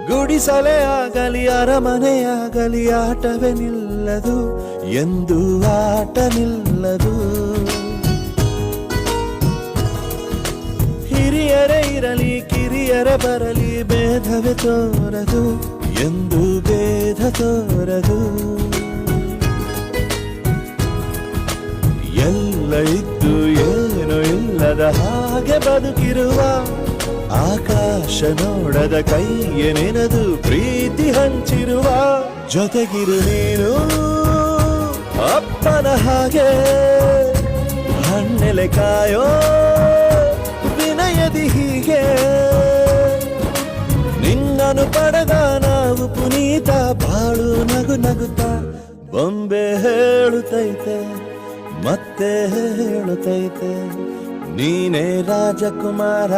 ಗುಡಿಸಲೇ ಆಗಲಿ ಅರಮನೆಯಾಗಲಿ ಆಟವೇ ನಿಲ್ಲದು, ಎಂದು ಆಟ ನಿಲ್ಲದು. ಹಿರಿಯರೇ ಇರಲಿ ಕಿರಿಯರೇ ಬರಲಿ ಭೇದವೇ ತೋರದು, ಎಂದು ಭೇದ ತೋರದು. ಎಲ್ಲ ಇದ್ದು ಏನು ಇಲ್ಲದ ಹಾಗೆ ಬದುಕಿರುವ, ಆಕಾಶ ನೋಡದ ಕೈಗೆ ನೆನೆದು ಪ್ರೀತಿ ಹಂಚಿರುವ, ಜೊತೆಗಿರು ನೀನು ಅಪ್ಪನ ಹಾಗೆ, ಹಣ್ಣೆಲೆ ಕಾಯೋ ವಿನಯದಿ ಹೀಗೆ. ನಿನ್ನನು ಪಡೆದ ನಾವು ಪುನೀತ, ಬಾಳು ನಗು ನಗುತ್ತಾ ಬೊಂಬೆ ಹೇಳುತ್ತೈತೆ ಮತ್ತೆ ಹೇಳುತ್ತೈತೆ, ನೀನೇ ರಾಜಕುಮಾರ.